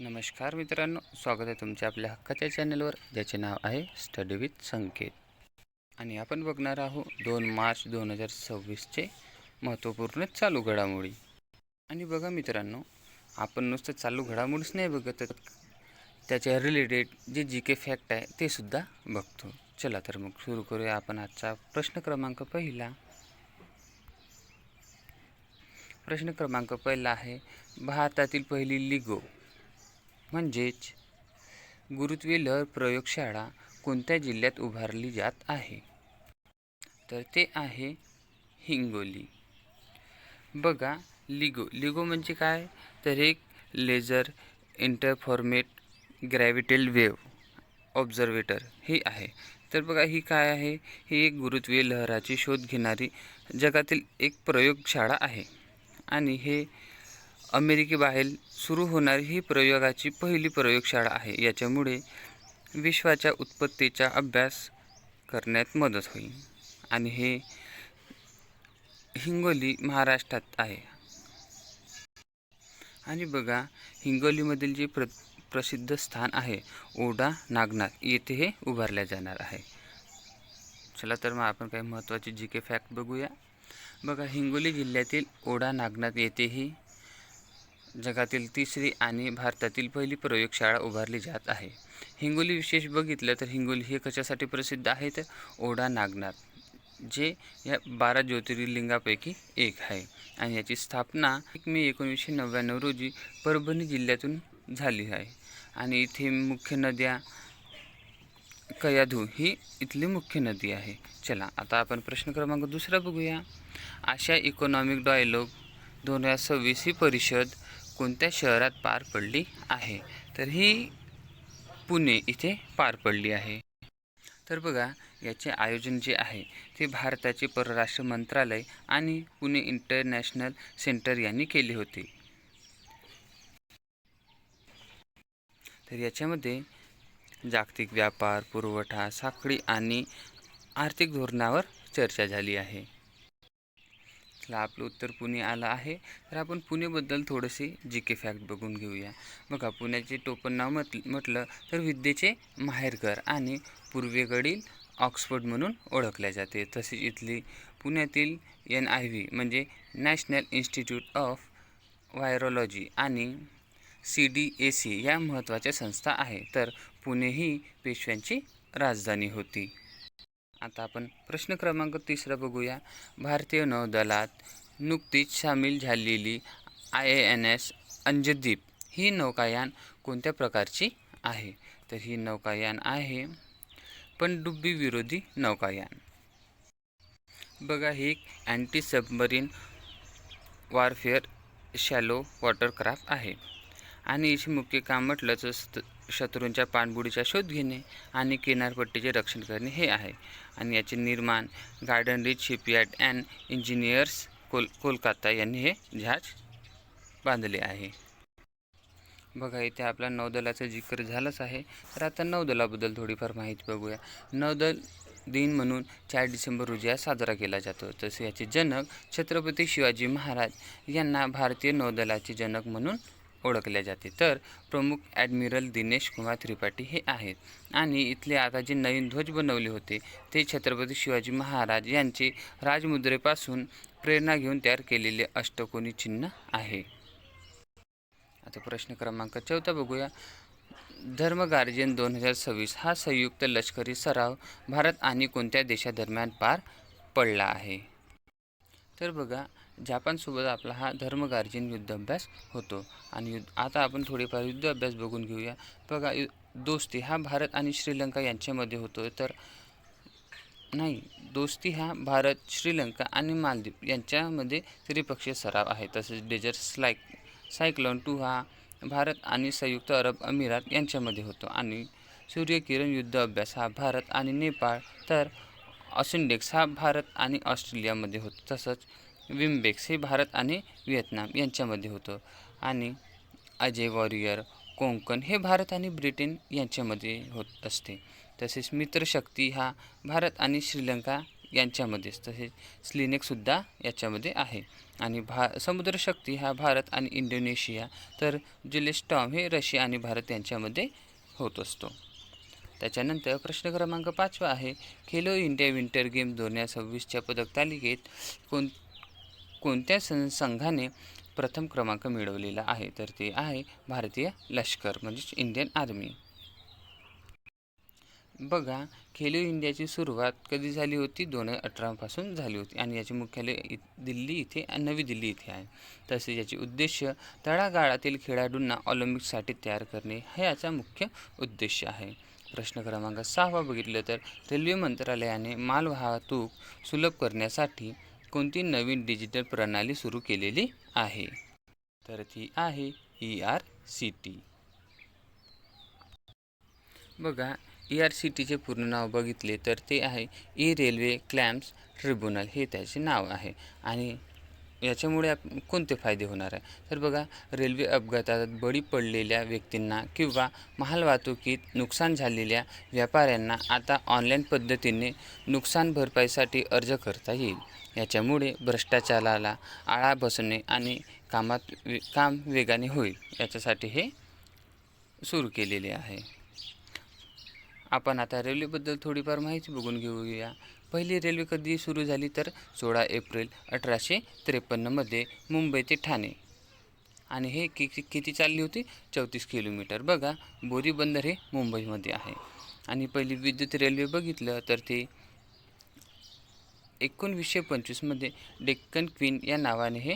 नमस्कार मित्रांनो, स्वागत आहे तुमच्या आपल्या हक्काच्या चॅनलवर, ज्याचे नाव आहे स्टडी विथ संकेत. आणि आपण बघणार आहोत 2 मार्च 2026चे महत्त्वपूर्ण चालू घडामोडी. आणि बघा मित्रांनो, आपण नुसतं चालू घडामोडीच नाही बघत, तर त्याच्या रिलेटेड जे जी के फॅक्ट आहे ते सुद्धा बघतो. चला तर मग सुरू करूया. आपण आजचा प्रश्न क्रमांक पहिला आहे, भारतातील पहिली लिगो म्हणजेच गुरुत्वीय लहर प्रयोगशाळा कोणत्या जिल्ह्यात उभारली जात आहे? तर ते आहे हिंगोली. बघा, लिगो म्हणजे काय? तर एक लेझर इंटरफॉर्मेट ग्रॅव्हिटेल वेव्ह ऑब्झर्वेटर हे आहे. तर बघा, ही काय आहे? ही एक गुरुत्वीय लहराची शोध घेणारी जगातील एक प्रयोगशाळा आहे. आणि हे अमेरिकेबाहेर सुरू होणारी ही प्रयोगाची पहिली प्रयोगशाळा आहे. याच्यामुळे विश्वाच्या उत्पत्तीचा अभ्यास करण्यात मदत होईल. आणि हे हिंगोली महाराष्ट्रात आहे. आणि बघा, हिंगोलीमधील जे प्रसिद्ध स्थान आहे ओढा नागनाथ, येथे हे उभारल्या जाणार आहे. चला तर मग आपण काही महत्त्वाचे जी के फॅक्ट बघूया. बघा, हिंगोली जिल्ह्यातील ओढा नागनाथ येथे ही जगातील तिसरी आणि भारतातील पहिली प्रयोगशाळा उभारली जात आहे. हिंगोली विशेष बघितलं तर हिंगोली हे कशासाठी प्रसिद्ध आहे? तर ओढा नागनाथ, जे या 12 ज्योतिर्लिंगापैकी एक आहे. आणि याची स्थापना 1 मे 1999 रोजी परभणी जिल्ह्यातून झाली आहे. आणि इथे मुख्य नद्या कयाधू ही इथली मुख्य नदी आहे. चला आता आपण प्रश्न क्रमांक 2 बघूया. आशिया इकॉनॉमिक डायलॉग 2026 ही परिषद कोणत्या शहरात पार पडली आहे? तर ही पुणे इथे पार पडली आहे. तर बघा, याचे आयोजन जे आहे ते भारताचे परराष्ट्र मंत्रालय आणि पुणे इंटरनॅशनल सेंटर यांनी केले होते. तर याच्यामध्ये जागतिक व्यापार, पुरवठा साखळी आणि आर्थिक धोरणावर चर्चा झाली आहे. चला, आपलं उत्तर पुणे आलं आहे. तर आपण पुणेबद्दल थोडेसे जी के फॅक्ट बघून घेऊया. बघा, पुण्याचे टोपण नाव म्हटलं तर विद्येचे माहेरघर आणि पूर्वेकडील ऑक्सफर्ड म्हणून ओळखले जाते. तसेच इथली पुण्यातील NIV म्हणजे नॅशनल इन्स्टिट्यूट ऑफ व्हायरोलॉजी आणि CDAC या महत्त्वाच्या संस्था आहे. तर पुणे ही पेशव्यांची राजधानी होती. आता आपण प्रश्न क्रमांक 3 बघूया. भारतीय नौदलात नुकतीच सामील झालेली INS अंजदीप ही नौकायान कोणत्या प्रकारची आहे? तर ही नौकायान आहे पनडुब्बी विरोधी नौकायान. बघा, ही एक anti submarine warfare shallow watercraft आहे. आणि याचे मुख्य काम म्हटलं तर शत्रूंच्या पाणबुडीचा शोध घेणे आणि किनारपट्टीचे रक्षण करणे हे आहे. आणि याचे निर्माण garden rich shipyard and engineers Kolkata यांनी हे जहाज बांधले आहे. बघा, इथे आपला नौदलाचा जिकर झालाच आहे. तर आता नौदलाबद्दल थोडीफार माहिती बघूया. नौदल दिन म्हणून 4 डिसेंबर रोजी हा साजरा केला जातो. तसे याचे जनक छत्रपती शिवाजी महाराज यांना भारतीय नौदलाचे जनक म्हणून ओळखले जाते. तर प्रमुख ॲडमिरल दिनेश कुमार त्रिपाठी हे आहेत. आणि इथले आता जे नवीन ध्वज बनवले होते ते छत्रपती शिवाजी महाराज यांचे राजमुद्रेपासून प्रेरणा घेऊन तयार केलेले अष्टकोनी चिन्ह आहे. आता प्रश्न क्रमांक 4 बघूया. धर्म गार्जन 2026 हा संयुक्त लष्करी सराव भारत आणि कोणत्या देशादरम्यान पार पडला आहे? तर बघा, जपानसोबत आपला हा धर्म गार्जन युद्धाभ्यास होतो. आणि आता आपण थोडेफार युद्धाभ्यास बघून घेऊया. बघा, दोस्ती हा भारत आणि श्रीलंका यांच्यामध्ये होतो. तर नाही, दोस्ती हा भारत, श्रीलंका आणि मालदीव यांच्यामध्ये त्रिपक्षीय सराव आहे. तसेच डेझर्ट सायक्लोन 2 हा भारत आणि संयुक्त अरब अमिरात यांच्यामध्ये होतो. आणि सूर्यकिरण युद्ध अभ्यास हा भारत आणि नेपाळ, तर ऑसिंडेक्स हा भारत आणि ऑस्ट्रेलियामध्ये होतो. तसंच विम्बेक्स हे भारत आणि व्हिएतनाम यांच्यामध्ये होतं. आणि अजय वॉरियर कोंकण हे भारत आणि ब्रिटन यांच्यामध्ये होत असते. तसेच मित्रशक्ती हा भारत आणि श्रीलंका यांच्यामध्येच, तसेच स्लिनेकसुद्धा याच्यामध्ये आहे. आणि समुद्रशक्ती हा भारत आणि इंडोनेशिया, तर जेलेस्टॉर्म हे रशिया आणि भारत यांच्यामध्ये होत असतो. त्याच्यानंतर प्रश्न क्रमांक 5 आहे, खेलो इंडिया विंटर गेम 2026च्या पदक तालिकेत कोणत्या संघाने प्रथम क्रमांक मिळवलेला आहे? तर ते आहे भारतीय लष्कर म्हणजेच इंडियन आर्मी. बघा, खेलो इंडियाची सुरुवात कधी झाली होती? 2018पासून झाली होती आणि याचे मुख्यालय दिल्ली इथे, नवी दिल्ली इथे आहे. तसेच याचे उद्देश तळागाळातील खेळाडूंना ऑलिम्पिकसाठी तयार करणे हा याचा मुख्य उद्देश आहे. प्रश्न क्रमांक 6 बघितलं तर रेल्वे मंत्रालयाने मालवाहतूक सुलभ करण्यासाठी कोणती नवीन डिजिटल प्रणाली सुरू केलेली आहे? तर ती आहे ERCT. बघा, ERCTचे पूर्ण नाव बघितले तर ते आहे रेल्वे क्लेम्स ट्रिब्युनल हे त्याचे नाव आहे. आणि याच्यामुळे कोणते फायदे होणार आहे? तर बघा, रेल्वे अपघातात बळी पडलेल्या व्यक्तींना किंवा मालवाहतुकीत नुकसान झालेल्या व्यापाऱ्यांना आता ऑनलाईन पद्धतीने नुकसान भरपाईसाठी अर्ज करता येईल. याच्यामुळे भ्रष्टाचाराला आळा बसणे आणि काम वेगाने होईल, याच्यासाठी हे सुरू केलेले आहे. आपण आता रेल्वेबद्दल थोडीफार माहिती बघून घेऊया. पहिली रेल्वे कधी सुरू झाली? तर 16 एप्रिल 1853मध्ये मुंबई ते ठाणे. आणि हे किती चालली होती? 34 किलोमीटर. बघा, बोरी बंदर हे मुंबईमध्ये आहे. आणि पहिली विद्युत रेल्वे बघितलं तर ते 1925मध्ये डेक्कन क्वीन या नावाने हे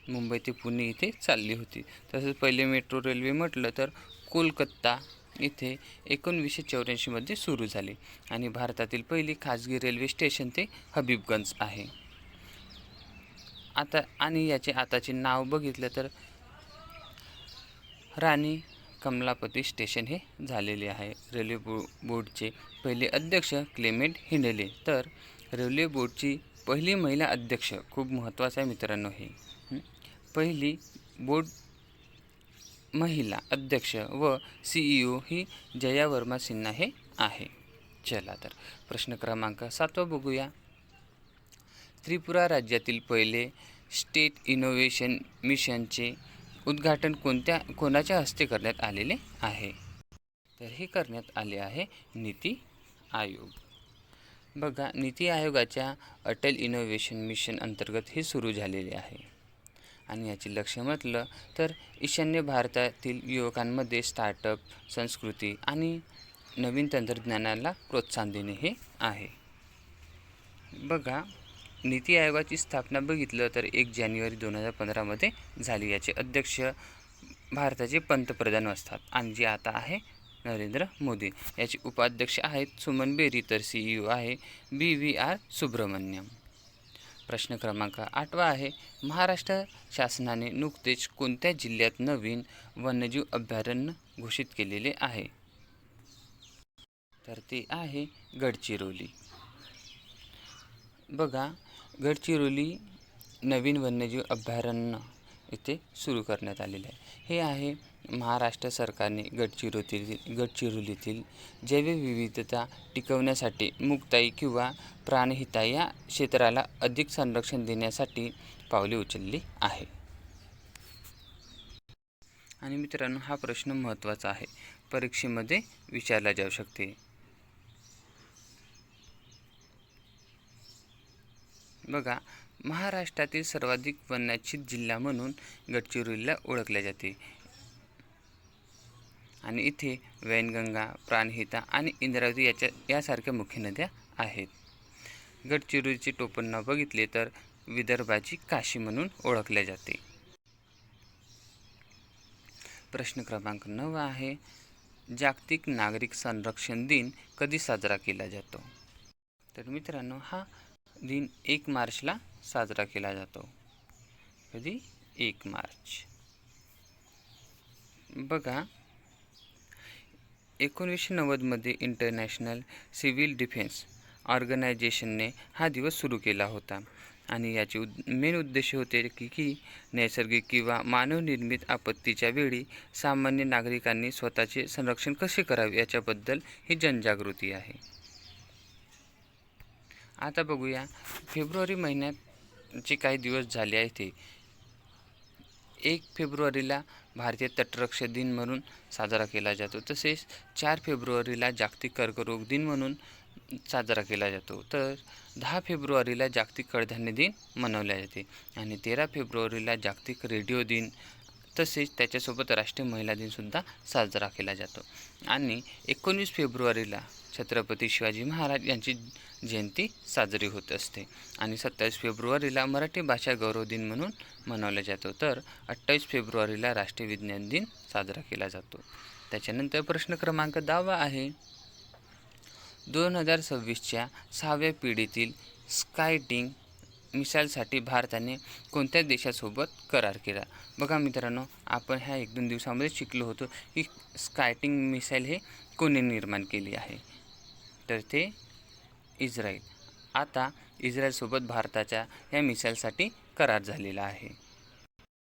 मुंबई ते पुणे इथे चालली होती. तसेच पहिले मेट्रो रेल्वे म्हटलं तर कोलकाता इथे 1984मध्ये सुरू झाली. आणि भारतातील पहिली खाजगी रेल्वे स्टेशन ते हबीबगंज आहे. आणि याचे आताचे नाव बघितलं तर राणी कमलापती स्टेशन हे झालेले आहे. रेल्वे बोर्डचे पहिले अध्यक्ष क्लेमेंट हिंडले, तर रेल्वे बोर्डची पहिली महिला अध्यक्ष, खूप महत्त्वाचं आहे मित्रांनो हे, पहिली बोर्ड महिला अध्यक्ष व CEO ही जया वर्मा सिन्हा हे आहे. चला तर प्रश्न क्रमांक 7 बघूया. त्रिपुरा राज्यातील पहिले स्टेट इनोव्हेशन मिशनचे उद्घाटन कोणाच्या हस्ते करण्यात आलेले आहे? तर हे करण्यात आले आहे नीती आयोग. बघा, नीती आयोगाच्या अटल इनोव्हेशन मिशन अंतर्गत हे सुरू झालेले आहे. आणि याचे लक्ष्य म्हटलं तर ईशान्य भारतातील युवकांमध्ये स्टार्टअप संस्कृती आणि नवीन तंत्रज्ञानाला प्रोत्साहन देणे हे आहे. बघा, नीती आयोगाची स्थापना बघितलं तर 1 जानेवारी 2015मध्ये झाली. याचे अध्यक्ष भारताचे पंतप्रधान असतात आणि जे आता आहे नरेंद्र मोदी. याचे उपाध्यक्ष आहेत सुमन बेरी, तर CEO आहे BVR सुब्रमण्यम. प्रश्न क्रमांक 8 आहे, महाराष्ट्र शासनाने नुकतेच कोणत्या जिल्ह्यात नवीन वन्यजीव अभयारण्य घोषित केलेले आहे? तर ते आहे गडचिरोली. बघा, गडचिरोली नवीन वन्यजीव अभयारण्य इथे सुरू करण्यात आलेले आहे. हे आहे महाराष्ट्र सरकारने गडचिरोलीतील जैवविविधता टिकवण्यासाठी मुक्ताई किंवा प्राणहिता या क्षेत्राला अधिक संरक्षण देण्यासाठी पावले उचलली आहे. आणि मित्रांनो, हा प्रश्न महत्त्वाचा आहे, परीक्षेमध्ये विचारला जाऊ शकते. बघा, महाराष्ट्रातील सर्वाधिक वन्यजीव जिल्हा म्हणून गडचिरोलीला ओळखले जाते. आणि इथे वैनगंगा, प्राणहिता आणि इंद्रावती यासारख्या मुख्य नद्या आहेत. गडचिरोलीचे टोपण नाव बघितले तर विदर्भाची काशी म्हणून ओळखले जाते. प्रश्न क्रमांक 9 आहे, जागतिक नागरिक संरक्षण दिन कधी साजरा केला जातो? तर मित्रांनो, हा दिन 1 मार्चला साजरा केला जातो. कधी? 1 मार्च. बघा, 1990मध्ये इंटरनॅशनल सिव्हिल डिफेन्स ऑर्गनायझेशनने हा दिवस सुरू केला होता. आणि याचे मेन उद्देश होते की नैसर्गिक किंवा मानवनिर्मित आपत्तीच्या वेळी सामान्य नागरिकांनी स्वतःचे संरक्षण कसे करावे याच्याबद्दल ही जनजागृती आहे. आता बघूया फेब्रुवारी महिन्याचे काही दिवस झाले आहे ते 1 फेब्रुवारीला भारतीय तटरक्षक दिन म्हणून साजरा केला जातो. तसेच 4 फेब्रुवारीला जागतिक कर्करोग दिन म्हणून साजरा केला जातो. तर 10 फेब्रुवारीला जागतिक कडधान्य दिन मनवले जाते आणि 13 फेब्रुवारीला जागतिक रेडिओ दिन तसेच त्याच्यासोबत राष्ट्रीय महिला दिनसुद्धा साजरा केला जातो. आणि 19 फेब्रुवारीला छत्रपती शिवाजी महाराज यांची जयंती साजरी होत असते आणि 27 फेब्रुवारीला मराठी भाषा गौरव दिन म्हणून मनवला जातो. तर 28 फेब्रुवारीला राष्ट्रीय विज्ञान दिन साजरा केला जातो. त्याच्यानंतर प्रश्न क्रमांक 10 आहे 2026च्या 6व्या पिढीतील स्कायटिंग मिसाईलसाठी भारताने कोणत्या देशासोबत करार केला? बघा मित्रांनो, आपण ह्या 1-2 दिवसामध्ये शिकलो होतो की स्कायटिंग मिसाईल हे कोणी निर्माण केली आहे, तर ते इस्रायल. आता इस्रायलसोबत भारताच्या या मिसाईलसाठी करार झालेला आहे.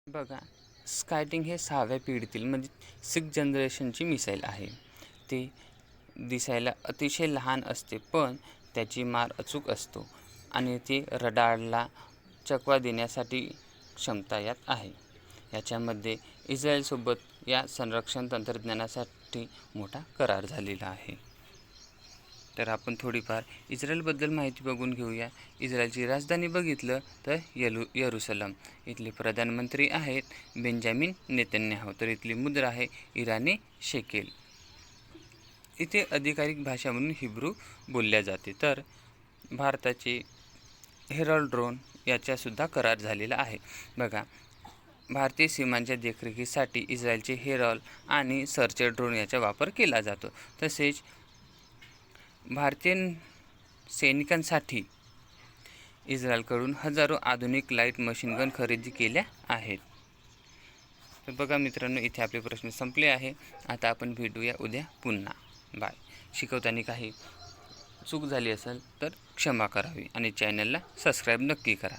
बघा, स्कायटिंग हे 6व्या पिढीतील म्हणजे 6th जनरेशनची मिसाईल आहे. ते दिसायला अतिशय लहान असते पण त्याची मार अचूक असतो आणि ते रडारला चकवा देण्यासाठी क्षमता यात आहे. याच्यामध्ये इस्रायलसोबत या संरक्षण तंत्रज्ञानासाठी मोठा करार झालेला आहे. तर आपण थोडीफार इस्रायलबद्दल माहिती बघून घेऊया. इस्रायलची राजधानी बघितलं तर येरुशलम. इथले प्रधानमंत्री आहेत बेंजामिन नेतन्याहू. तर इथली मुद्रा आहे इराणी शेकेल. इथे अधिकारिक भाषा म्हणून हिब्रू बोलल्या जाते. तर भारताचे हेरॉल्ड ड्रोन याचासुद्धा करार झालेला आहे. बघा, भारतीय सीमांच्या देखरेखीसाठी इस्रायलचे हेरॉल्ड आणि सर्चर ड्रोन याचा वापर केला जातो. तसेच भारतीय सैनिकांसाठी इस्रायलकडून हजारो आधुनिक लाईट मशीन गन खरेदी केल्या आहेत. तर बघा मित्रांनो, इथे आपले प्रश्न संपले आहे. आता आपण भेटूया उद्या पुन्हा. बाय. शिकवताना काही चूक झाली असेल तर क्षमा करावी आणि चॅनलला सबस्क्राईब नक्की करा.